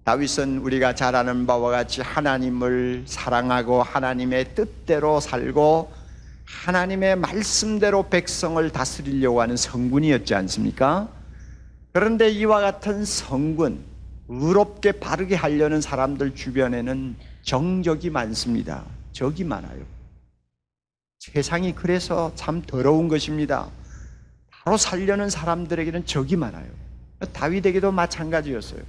다윗은 우리가 잘 아는 바와 같이 하나님을 사랑하고 하나님의 뜻대로 살고 하나님의 말씀대로 백성을 다스리려고 하는 성군이었지 않습니까? 그런데 이와 같은 성군, 의롭게 바르게 하려는 사람들 주변에는 정적이 많습니다. 적이 많아요. 세상이 그래서 참 더러운 것입니다. 바로 살려는 사람들에게는 적이 많아요. 다윗에게도 마찬가지였어요.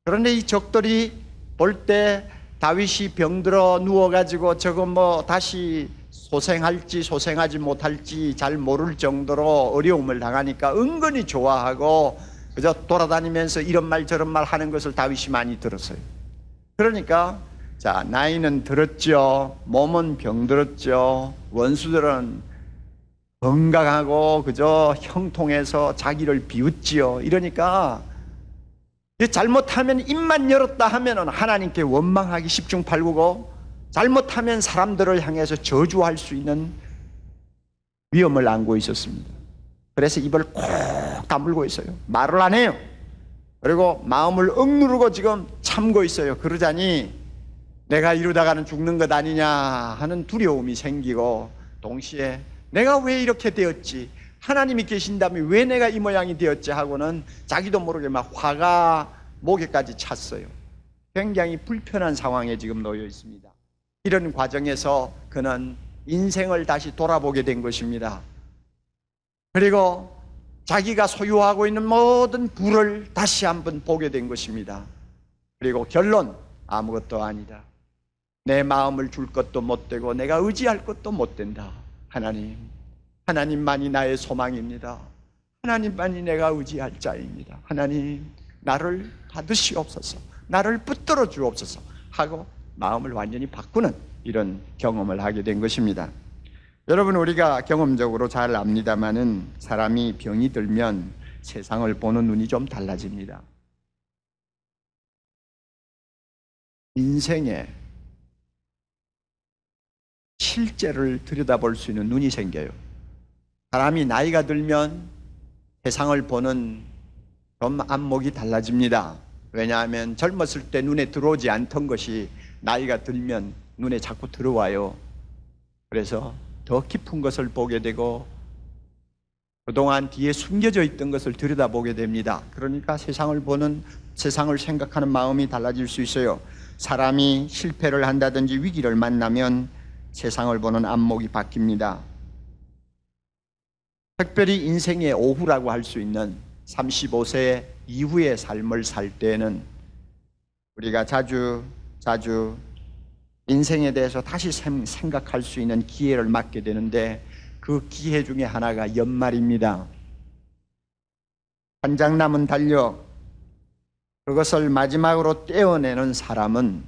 그런데 이 적들이 볼 때 다윗이 병들어 누워가지고 저거 뭐 다시 소생할지 소생하지 못할지 잘 모를 정도로 어려움을 당하니까 은근히 좋아하고 그저 돌아다니면서 이런 말 저런 말 하는 것을 다윗이 많이 들었어요. 그러니까 자, 나이는 들었죠. 몸은 병들었죠. 원수들은 건강하고 그저 형통해서 자기를 비웃지요. 이러니까 잘못하면 입만 열었다 하면은 하나님께 원망하기 십중팔구고 잘못하면 사람들을 향해서 저주할 수 있는 위험을 안고 있었습니다. 그래서 입을 콕 다물고 있어요. 말을 안 해요. 그리고 마음을 억누르고 지금 참고 있어요. 그러자니 내가 이러다가는 죽는 것 아니냐 하는 두려움이 생기고 동시에 내가 왜 이렇게 되었지? 하나님이 계신다면 왜 내가 이 모양이 되었지? 하고는 자기도 모르게 막 화가 목에까지 찼어요. 굉장히 불편한 상황에 지금 놓여 있습니다. 이런 과정에서 그는 인생을 다시 돌아보게 된 것입니다. 그리고 자기가 소유하고 있는 모든 부를 다시 한번 보게 된 것입니다. 그리고 결론, 아무것도 아니다. 내 마음을 줄 것도 못 되고 내가 의지할 것도 못 된다. 하나님만이 나의 소망입니다. 하나님만이 내가 의지할 자입니다. 하나님, 나를 받으시옵소서, 나를 붙들어 주옵소서 하고 마음을 완전히 바꾸는 이런 경험을 하게 된 것입니다. 여러분, 우리가 경험적으로 잘 압니다마는 사람이 병이 들면 세상을 보는 눈이 좀 달라집니다. 인생의 실제를 들여다볼 수 있는 눈이 생겨요. 사람이 나이가 들면 세상을 보는 좀 안목이 달라집니다. 왜냐하면 젊었을 때 눈에 들어오지 않던 것이 나이가 들면 눈에 자꾸 들어와요. 그래서 더 깊은 것을 보게 되고 그동안 뒤에 숨겨져 있던 것을 들여다보게 됩니다. 그러니까 세상을 생각하는 마음이 달라질 수 있어요. 사람이 실패를 한다든지 위기를 만나면 세상을 보는 안목이 바뀝니다. 특별히 인생의 오후라고 할 수 있는 35세 이후의 삶을 살 때에는 우리가 자주 인생에 대해서 다시 생각할 수 있는 기회를 맞게 되는데 그 기회 중에 하나가 연말입니다. 한 장 남은 달력, 그것을 마지막으로 떼어내는 사람은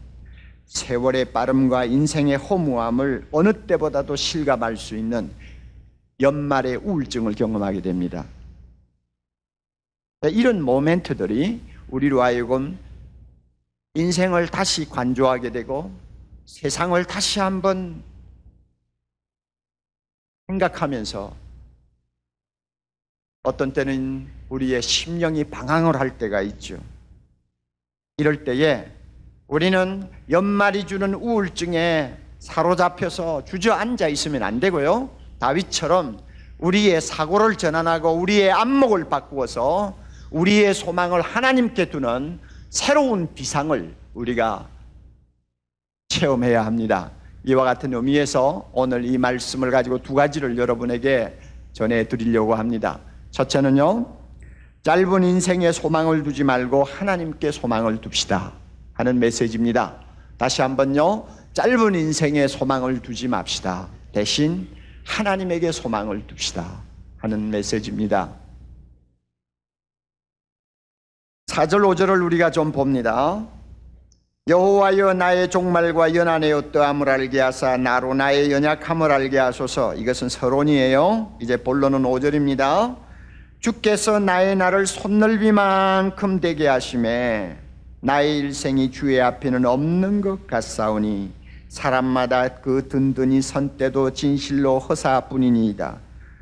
세월의 빠름과 인생의 허무함을 어느 때보다도 실감할 수 있는 연말의 우울증을 경험하게 됩니다. 이런 모멘트들이 우리로 하여금 인생을 다시 관조하게 되고 세상을 다시 한번 생각하면서 어떤 때는 우리의 심령이 방황을 할 때가 있죠. 이럴 때에 우리는 연말이 주는 우울증에 사로잡혀서 주저앉아 있으면 안 되고요. 다윗처럼 우리의 사고를 전환하고 우리의 안목을 바꾸어서 우리의 소망을 하나님께 두는 새로운 비상을 우리가 체험해야 합니다. 이와 같은 의미에서 오늘 이 말씀을 가지고 두 가지를 여러분에게 전해드리려고 합니다. 첫째는요, 짧은 인생에 소망을 두지 말고 하나님께 소망을 둡시다 하는 메시지입니다. 다시 한번요, 짧은 인생에 소망을 두지 맙시다. 대신 하나님에게 소망을 둡시다 하는 메시지입니다. 4절 5절을 우리가 좀 봅니다. 여호와여, 나의 종말과 연한의 어떠함을 알게 하사 나로 나의 연약함을 알게 하소서. 이것은 서론이에요. 이제 본론은 5절입니다. 주께서 나의 날을 손넓이만큼 되게 하심에 나의 일생이 주의 앞에는 없는 것 같사오니 사람마다 그 든든히 선 때도 진실로 허사뿐이니이다.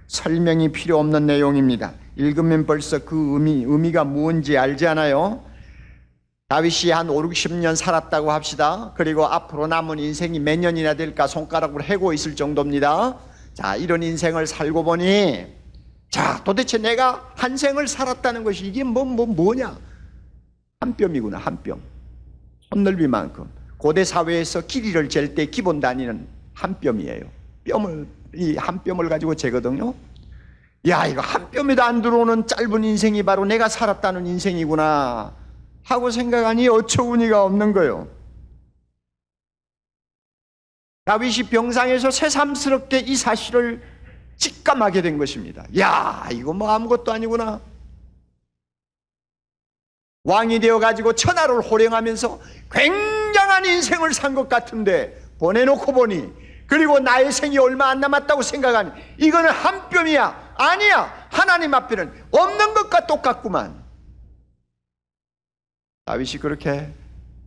설명이 필요 없는 내용입니다. 읽으면 벌써 그 의미가 무엇인지 알지 않아요? 다윗이 한 5, 60년 살았다고 합시다. 그리고 앞으로 남은 인생이 몇 년이나 될까 손가락으로 해고 있을 정도입니다. 자, 이런 인생을 살고 보니, 자, 도대체 내가 한 생을 살았다는 것이 이게 뭐냐? 한 뼘이구나, 한 뼘. 손넓이만큼. 고대 사회에서 길이를 잴 때 기본 단위는 한 뼘이에요. 이 한 뼘을 가지고 재거든요. 야, 이거 한 뼘에도 안 들어오는 짧은 인생이 바로 내가 살았다는 인생이구나 하고 생각하니 어처구니가 없는 거예요. 다윗이 병상에서 새삼스럽게 이 사실을 직감하게 된 것입니다. 야, 이거 뭐 아무것도 아니구나. 왕이 되어가지고 천하를 호령하면서 굉장한 인생을 산 것 같은데 보내놓고 보니, 그리고 나의 생이 얼마 안 남았다고 생각하니 이거는 한 뼘이야. 아니야, 하나님 앞에는 없는 것과 똑같구만. 다윗이 그렇게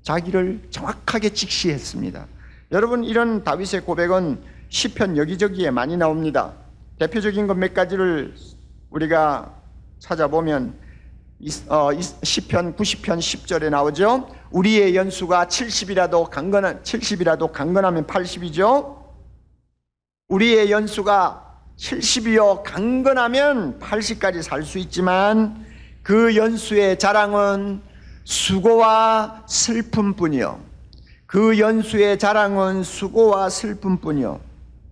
자기를 정확하게 직시했습니다. 여러분, 이런 다윗의 고백은 시편 여기저기에 많이 나옵니다. 대표적인 것 몇 가지를 우리가 찾아보면 시편 90편 10절에 나오죠. 우리의 연수가 70이라도 강건하면 80이죠. 우리의 연수가 70이요 강건하면 80까지 살 수 있지만 그 연수의 자랑은 수고와 슬픔뿐이요. 그 연수의 자랑은 수고와 슬픔뿐이요.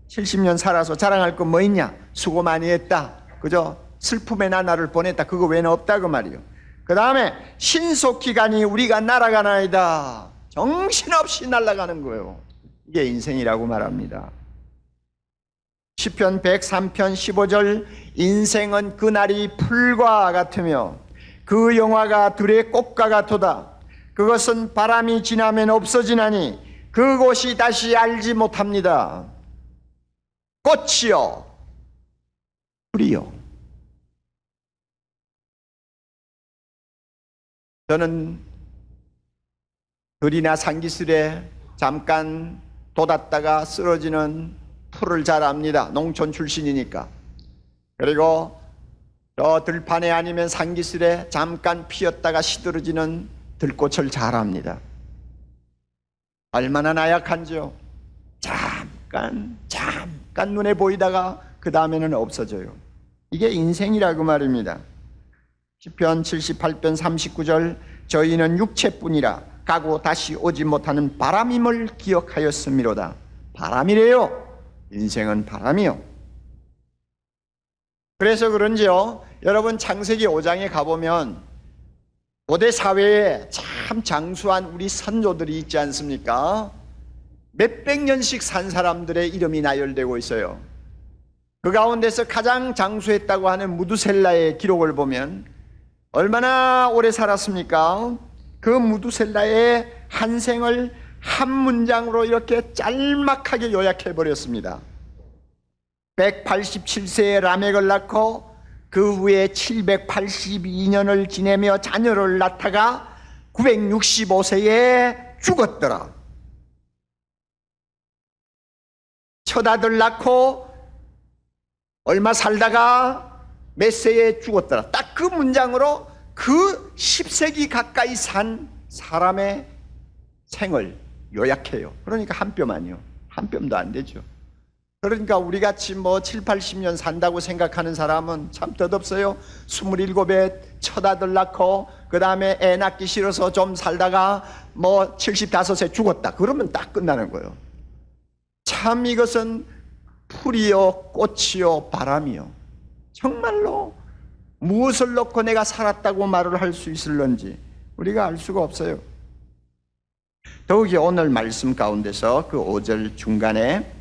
70년 살아서 자랑할 건 뭐 있냐? 수고 많이 했다, 그죠? 슬픔의 나날을 보냈다, 그거 외에는 없다 그 말이요. 그 다음에 신속기간이 우리가 날아가나이다. 정신없이 날아가는 거예요. 이게 인생이라고 말합니다. 시편 103편 15절, 인생은 그날이 풀과 같으며 그 영화가 들의 꽃과 같도다. 그것은 바람이 지나면 없어지나니 그곳이 다시 알지 못합니다. 꽃이요 풀이요. 저는 들이나 산기슭에 잠깐 돋았다가 쓰러지는 풀을 잘 압니다. 농촌 출신이니까. 그리고 저 들판에 아니면 산기슭에 잠깐 피었다가 시들어지는 들꽃을 잘 압니다. 얼마나 나약한지요. 잠깐 눈에 보이다가 그 다음에는 없어져요. 이게 인생이라고 말입니다. 시편 78편 39절, 저희는 육체뿐이라 가고 다시 오지 못하는 바람임을 기억하였음이로다. 바람이래요. 인생은 바람이요. 그래서 그런지요, 여러분 창세기 5장에 가보면 고대 사회에 참 장수한 우리 선조들이 있지 않습니까? 몇백 년씩 산 사람들의 이름이 나열되고 있어요. 그 가운데서 가장 장수했다고 하는 무두셀라의 기록을 보면 얼마나 오래 살았습니까? 그 무두셀라의 한 생을 한 문장으로 이렇게 짤막하게 요약해 버렸습니다. 187세에 라멕을 낳고 그 후에 782년을 지내며 자녀를 낳다가 965세에 죽었더라. 첫 아들 낳고 얼마 살다가 몇 세에 죽었더라. 딱 그 문장으로 그 10세기 가까이 산 사람의 생을 요약해요. 그러니까 한 뼘 아니요, 한 뼘도 안 되죠. 그러니까 우리같이 뭐 7, 80년 산다고 생각하는 사람은 참 덧없어요. 27에 첫 아들 낳고 그 다음에 애 낳기 싫어서 좀 살다가 뭐 75세 죽었다, 그러면 딱 끝나는 거예요. 참 이것은 풀이요 꽃이요 바람이요, 정말로 무엇을 놓고 내가 살았다고 말을 할 수 있을런지 우리가 알 수가 없어요. 더욱이 오늘 말씀 가운데서 그 5절 중간에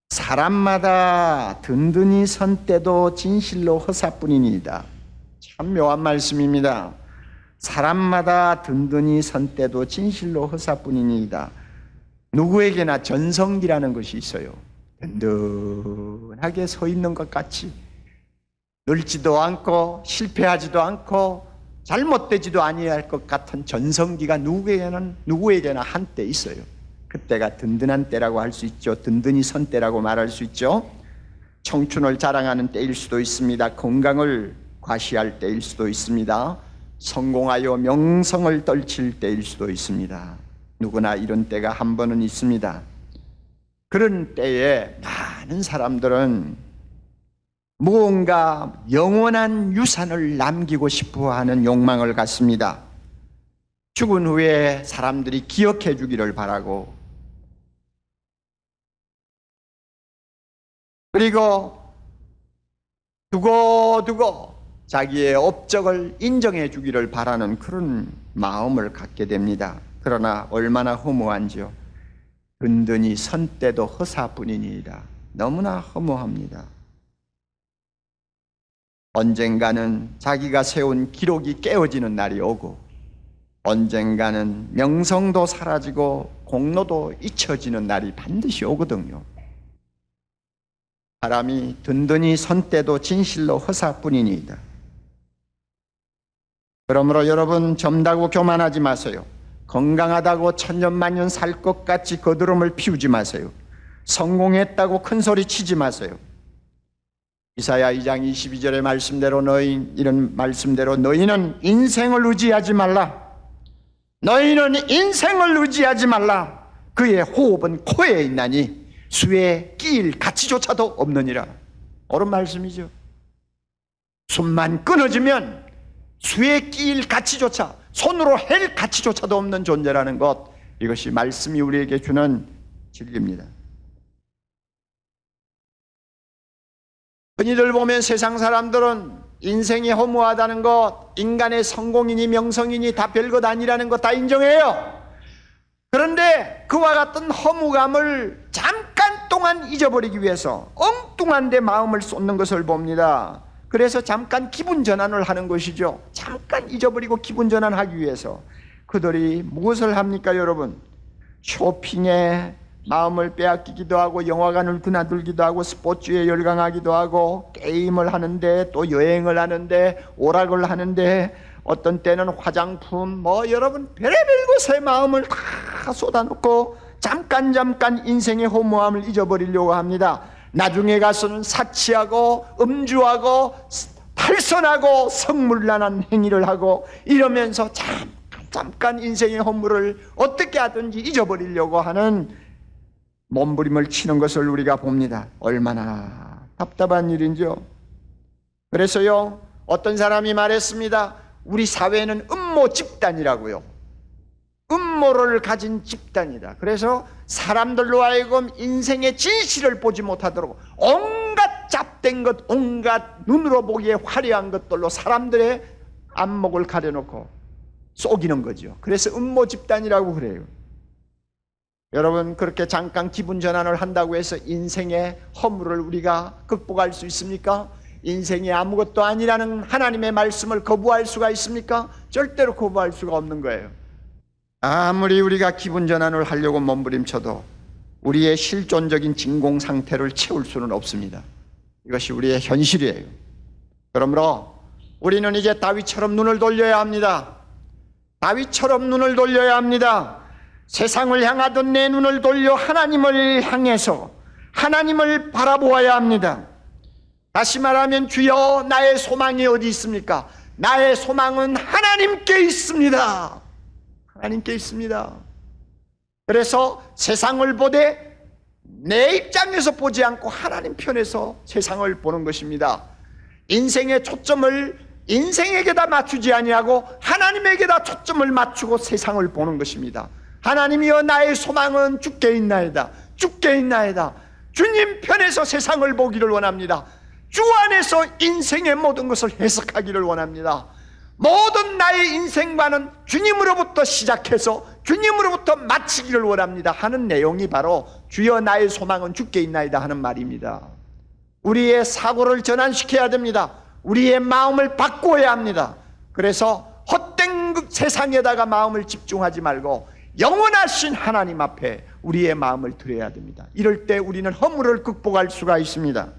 사람마다 든든히 선 때도 진실로 허사뿐이니이다. 참 묘한 말씀입니다. 사람마다 든든히 선 때도 진실로 허사뿐이니이다. 누구에게나 전성기라는 것이 있어요. 든든하게 서 있는 것 같이 늙지도 않고 실패하지도 않고 잘못되지도 아니할 것 같은 전성기가 누구에게나 한때 있어요. 그때가 든든한 때라고 할 수 있죠. 든든히 선 때라고 말할 수 있죠. 청춘을 자랑하는 때일 수도 있습니다. 건강을 과시할 때일 수도 있습니다. 성공하여 명성을 떨칠 때일 수도 있습니다. 누구나 이런 때가 한 번은 있습니다. 그런 때에 많은 사람들은 무언가 영원한 유산을 남기고 싶어 하는 욕망을 갖습니다. 죽은 후에 사람들이 기억해 주기를 바라고, 그리고 두고두고 자기의 업적을 인정해 주기를 바라는 그런 마음을 갖게 됩니다. 그러나 얼마나 허무한지요. 든든히 선 때도 허사뿐이니이다. 너무나 허무합니다. 언젠가는 자기가 세운 기록이 깨어지는 날이 오고, 언젠가는 명성도 사라지고 공로도 잊혀지는 날이 반드시 오거든요. 사람이 든든히 선 때도 진실로 허사뿐이니이다. 그러므로 여러분, 젊다고 교만하지 마세요. 건강하다고 천년만년 살 것 같이 거드름을 피우지 마세요. 성공했다고 큰 소리 치지 마세요. 이사야 2장 22절의 말씀대로 이런 말씀대로 너희는 인생을 의지하지 말라. 너희는 인생을 의지하지 말라. 그의 호흡은 코에 있나니 수에 끼일 가치조차도 없느니라. 옳은 말씀이죠. 숨만 끊어지면 수에 끼일 가치조차, 손으로 헬 가치조차도 없는 존재라는 것, 이것이 말씀이 우리에게 주는 진리입니다. 흔히들 보면 세상 사람들은 인생이 허무하다는 것, 인간의 성공이니 명성이니 다 별것 아니라는 것 다 인정해요. 그런데 그와 같은 허무감을 잠깐 동안 잊어버리기 위해서 엉뚱한 데 마음을 쏟는 것을 봅니다. 그래서 잠깐 기분 전환을 하는 것이죠. 잠깐 잊어버리고 기분 전환하기 위해서 그들이 무엇을 합니까, 여러분? 쇼핑에 마음을 빼앗기기도 하고, 영화관을 드나들기도 하고, 스포츠에 열광하기도 하고, 게임을 하는데, 또 여행을 하는데, 오락을 하는데, 어떤 때는 화장품, 여러분 별의별 곳에 마음을 다 쏟아놓고 잠깐 인생의 허무함을 잊어버리려고 합니다. 나중에 가서는 사치하고 음주하고 탈선하고 성물난한 행위를 하고, 이러면서 잠깐 인생의 허물을 어떻게 하든지 잊어버리려고 하는 몸부림을 치는 것을 우리가 봅니다. 얼마나 답답한 일인지요. 그래서요, 어떤 사람이 말했습니다. 우리 사회는 음모 집단이라고요. 음모를 가진 집단이다. 그래서 사람들로 하여금 인생의 진실을 보지 못하도록 온갖 잡된 것, 온갖 눈으로 보기에 화려한 것들로 사람들의 안목을 가려놓고 속이는 거죠. 그래서 음모 집단이라고 그래요. 여러분, 그렇게 잠깐 기분 전환을 한다고 해서 인생의 허물을 우리가 극복할 수 있습니까? 인생이 아무것도 아니라는 하나님의 말씀을 거부할 수가 있습니까? 절대로 거부할 수가 없는 거예요. 아무리 우리가 기분 전환을 하려고 몸부림쳐도 우리의 실존적인 진공 상태를 채울 수는 없습니다. 이것이 우리의 현실이에요. 그러므로 우리는 이제 다윗처럼 눈을 돌려야 합니다. 다윗처럼 눈을 돌려야 합니다. 세상을 향하던 내 눈을 돌려 하나님을 향해서 하나님을 바라보아야 합니다. 다시 말하면, 주여, 나의 소망이 어디 있습니까? 나의 소망은 하나님께 있습니다. 하나님께 있습니다. 그래서 세상을 보되 내 입장에서 보지 않고 하나님 편에서 세상을 보는 것입니다. 인생의 초점을 인생에게다 맞추지 아니하고 하나님에게다 초점을 맞추고 세상을 보는 것입니다. 하나님이여, 나의 소망은 주께 있나이다. 주께 있나이다. 주님 편에서 세상을 보기를 원합니다. 주 안에서 인생의 모든 것을 해석하기를 원합니다. 모든 나의 인생관은 주님으로부터 시작해서 주님으로부터 마치기를 원합니다 하는 내용이 바로 주여, 나의 소망은 주께 있나이다 하는 말입니다. 우리의 사고를 전환시켜야 됩니다. 우리의 마음을 바꾸어야 합니다. 그래서 헛된 세상에다가 마음을 집중하지 말고 영원하신 하나님 앞에 우리의 마음을 드려야 됩니다. 이럴 때 우리는 허물을 극복할 수가 있습니다.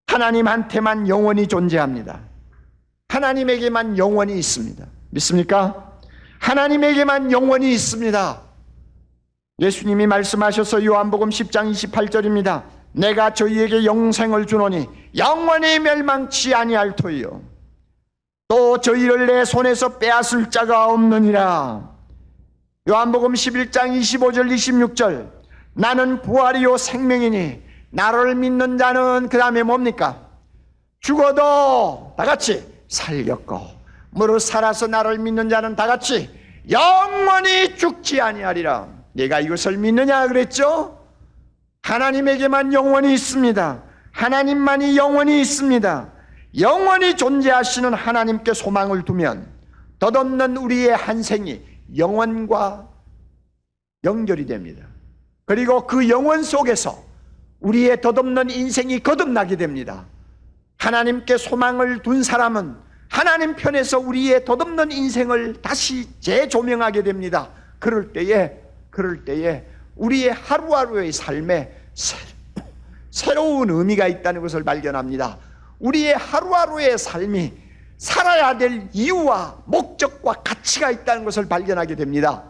하나님한테만 영원히 존재합니다. 하나님에게만 영원히 있습니다. 믿습니까? 하나님에게만 영원히 있습니다. 예수님이 말씀하셔서 요한복음 10장 28절입니다. 내가 저희에게 영생을 주노니 영원히 멸망치 아니할 터이요 또 저희를 내 손에서 빼앗을 자가 없느니라. 요한복음 11장 25절 26절 나는 부활이요 생명이니 나를 믿는 자는 그 다음에 뭡니까? 죽어도 다같이 살렸고 무릇 살아서 나를 믿는 자는 다같이 영원히 죽지 아니하리라. 내가 이것을 믿느냐 그랬죠? 하나님에게만 영원히 있습니다. 하나님만이 영원히 있습니다. 영원히 존재하시는 하나님께 소망을 두면 덧없는 우리의 한 생이 영원과 연결이 됩니다. 그리고 그 영원 속에서 우리의 덧없는 인생이 거듭나게 됩니다. 하나님께 소망을 둔 사람은 하나님 편에서 우리의 덧없는 인생을 다시 재조명하게 됩니다. 그럴 때에 우리의 하루하루의 삶에 새로운 의미가 있다는 것을 발견합니다. 우리의 하루하루의 삶이 살아야 될 이유와 목적과 가치가 있다는 것을 발견하게 됩니다.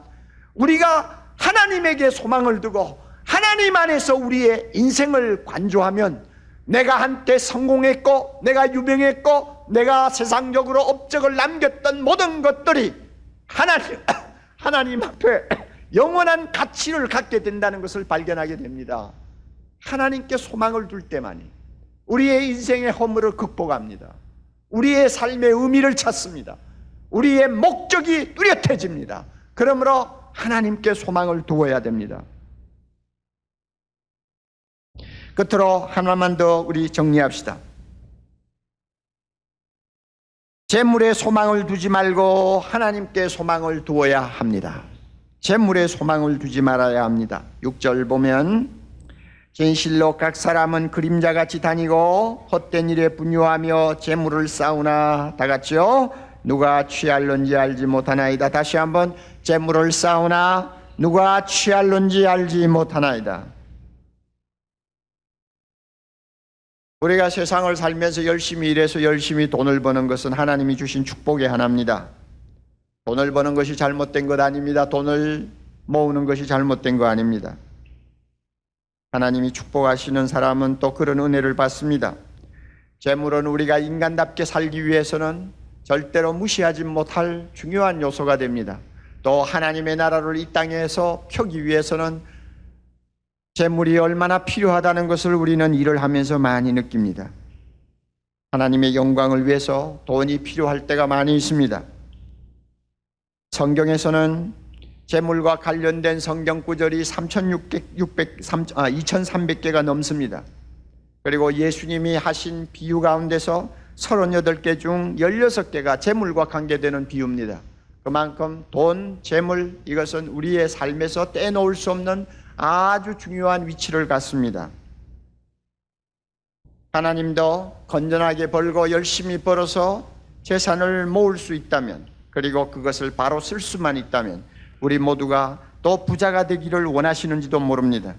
우리가 하나님에게 소망을 두고 하나님 안에서 우리의 인생을 관조하면 내가 한때 성공했고 내가 유명했고 내가 세상적으로 업적을 남겼던 모든 것들이 하나님 앞에 영원한 가치를 갖게 된다는 것을 발견하게 됩니다. 하나님께 소망을 둘 때만이 우리의 인생의 허물을 극복합니다. 우리의 삶의 의미를 찾습니다. 우리의 목적이 뚜렷해집니다. 그러므로 하나님께 소망을 두어야 됩니다. 끝으로 하나만 더 우리 정리합시다. 재물에 소망을 두지 말고 하나님께 소망을 두어야 합니다. 재물에 소망을 두지 말아야 합니다. 6절 보면 진실로 각 사람은 그림자같이 다니고 헛된 일에 분유하며 재물을 쌓으나 다같이요 누가 취할런지 알지 못하나이다. 다시 한번 재물을 쌓으나 누가 취할런지 알지 못하나이다. 우리가 세상을 살면서 열심히 일해서 열심히 돈을 버는 것은 하나님이 주신 축복의 하나입니다. 돈을 버는 것이 잘못된 것 아닙니다. 돈을 모으는 것이 잘못된 거 아닙니다. 하나님이 축복하시는 사람은 또 그런 은혜를 받습니다. 재물은 우리가 인간답게 살기 위해서는 절대로 무시하지 못할 중요한 요소가 됩니다. 또 하나님의 나라를 이 땅에서 펴기 위해서는 재물이 얼마나 필요하다는 것을 우리는 일을 하면서 많이 느낍니다. 하나님의 영광을 위해서 돈이 필요할 때가 많이 있습니다. 성경에서는 재물과 관련된 성경 구절이 2300개가 넘습니다. 그리고 예수님이 하신 비유 가운데서 38개 중 16개가 재물과 관계되는 비유입니다. 그만큼 돈, 재물 이것은 우리의 삶에서 떼놓을 수 없는 아주 중요한 위치를 갖습니다. 하나님도 건전하게 벌고 열심히 벌어서 재산을 모을 수 있다면 그리고 그것을 바로 쓸 수만 있다면 우리 모두가 또 부자가 되기를 원하시는지도 모릅니다.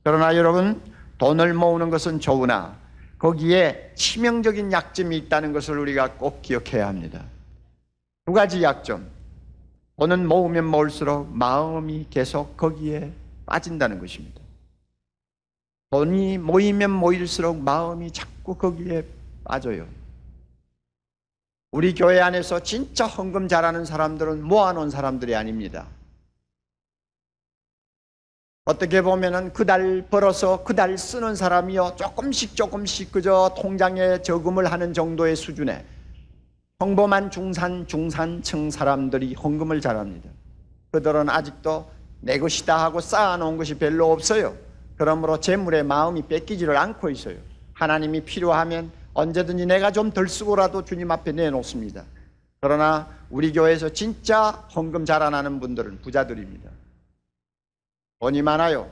그러나 여러분 돈을 모으는 것은 좋으나 거기에 치명적인 약점이 있다는 것을 우리가 꼭 기억해야 합니다. 두 가지 약점. 돈은 모으면 모을수록 마음이 계속 거기에 빠진다는 것입니다. 돈이 모이면 모일수록 마음이 자꾸 거기에 빠져요. 우리 교회 안에서 진짜 헌금 잘하는 사람들은 모아놓은 사람들이 아닙니다. 어떻게 보면은 그달 벌어서 그달 쓰는 사람이요 조금씩 그저 통장에 저금을 하는 정도의 수준에 평범한 중산층 사람들이 헌금을 잘합니다. 그들은 아직도 내 것이다 하고 쌓아놓은 것이 별로 없어요. 그러므로 재물의 마음이 뺏기지를 않고 있어요. 하나님이 필요하면 언제든지 내가 좀 덜 쓰고라도 주님 앞에 내놓습니다. 그러나 우리 교회에서 진짜 헌금 자라나는 분들은 부자들입니다. 돈이 많아요.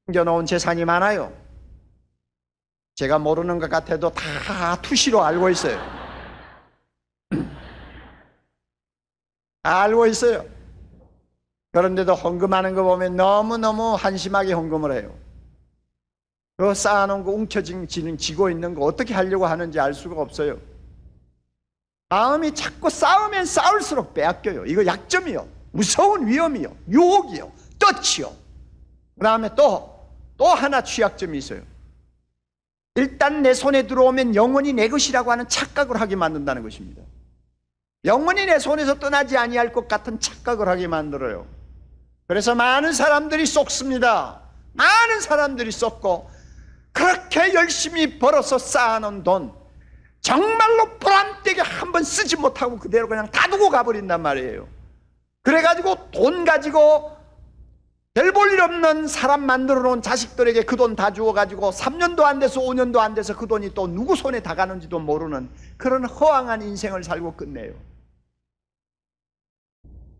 숨겨놓은 재산이 많아요. 제가 모르는 것 같아도 다 투시로 알고 있어요. 다 알고 있어요. 그런데도 헌금하는 거 보면 너무너무 한심하게 헌금을 해요. 그 쌓아놓은 거 움켜쥐고 있는 거 어떻게 하려고 하는지 알 수가 없어요. 마음이 자꾸 쌓으면 쌓을수록 빼앗겨요. 이거 약점이요. 무서운 위험이요. 유혹이요. 떡이요. 그 다음에 또 하나 취약점이 있어요. 일단 내 손에 들어오면 영원히 내 것이라고 하는 착각을 하게 만든다는 것입니다. 영원히 내 손에서 떠나지 아니할 것 같은 착각을 하게 만들어요. 그래서 많은 사람들이 쏟습니다. 많은 사람들이 쏟고, 그렇게 열심히 벌어서 쌓아놓은 돈 정말로 보람되게 한번 쓰지 못하고 그대로 그냥 다 두고 가버린단 말이에요. 그래가지고 돈 가지고 별 볼 일 없는 사람 만들어 놓은 자식들에게 그 돈 다 주어가지고 3년도 안 돼서 5년도 안 돼서 그 돈이 또 누구 손에 다 가는지도 모르는 그런 허황한 인생을 살고 끝내요.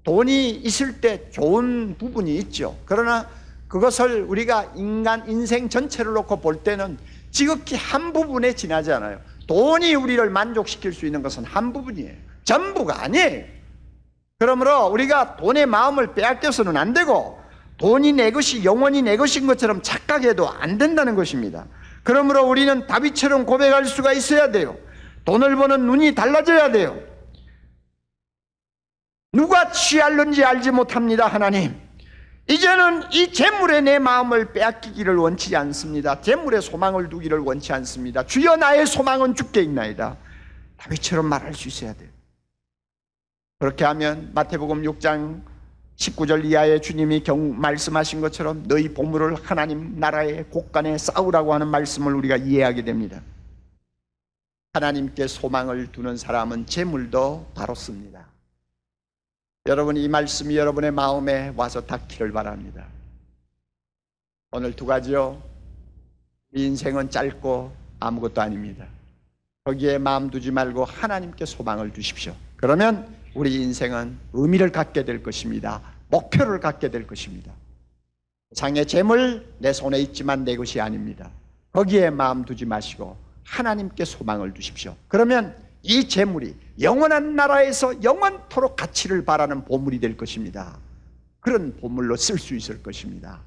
돈이 있을 때 좋은 부분이 있죠. 그러나 그것을 우리가 인생 전체를 놓고 볼 때는 지극히 한 부분에 지나지 않아요. 돈이 우리를 만족시킬 수 있는 것은 한 부분이에요. 전부가 아니에요. 그러므로 우리가 돈의 마음을 빼앗겨서는 안 되고, 돈이 내 것이 영원히 내 것인 것처럼 착각해도 안 된다는 것입니다. 그러므로 우리는 다윗처럼 고백할 수가 있어야 돼요. 돈을 보는 눈이 달라져야 돼요. 누가 취할는지 알지 못합니다. 하나님, 이제는 이 재물에 내 마음을 빼앗기기를 원치 않습니다. 재물에 소망을 두기를 원치 않습니다. 주여, 나의 소망은 주께 있나이다. 다윗처럼 말할 수 있어야 돼요. 그렇게 하면 마태복음 6장 19절 이하에 주님이 말씀하신 것처럼 너희 보물을 하나님 나라의 곳간에 쌓으라고 하는 말씀을 우리가 이해하게 됩니다. 하나님께 소망을 두는 사람은 재물도 바롭습니다. 여러분, 이 말씀이 여러분의 마음에 와서 닿기를 바랍니다. 오늘 두 가지요. 이 인생은 짧고 아무것도 아닙니다. 거기에 마음 두지 말고 하나님께 소망을 두십시오. 그러면 우리 인생은 의미를 갖게 될 것입니다. 목표를 갖게 될 것입니다. 세상의 재물 내 손에 있지만 내 것이 아닙니다. 거기에 마음 두지 마시고 하나님께 소망을 두십시오. 그러면 이 재물이 영원한 나라에서 영원토록 가치를 바라는 보물이 될 것입니다. 그런 보물로 쓸 수 있을 것입니다.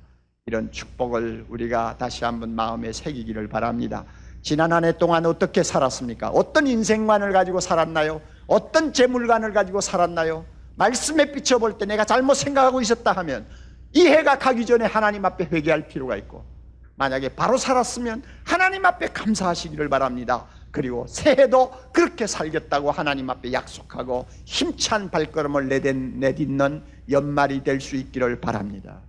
이런 축복을 우리가 다시 한번 마음에 새기기를 바랍니다. 지난 한 해 동안 어떻게 살았습니까? 어떤 인생관을 가지고 살았나요? 어떤 재물관을 가지고 살았나요? 말씀에 비춰볼 때 내가 잘못 생각하고 있었다 하면 이 해가 가기 전에 하나님 앞에 회개할 필요가 있고, 만약에 바로 살았으면 하나님 앞에 감사하시기를 바랍니다. 그리고 새해도 그렇게 살겠다고 하나님 앞에 약속하고 힘찬 발걸음을 내딛는 연말이 될 수 있기를 바랍니다.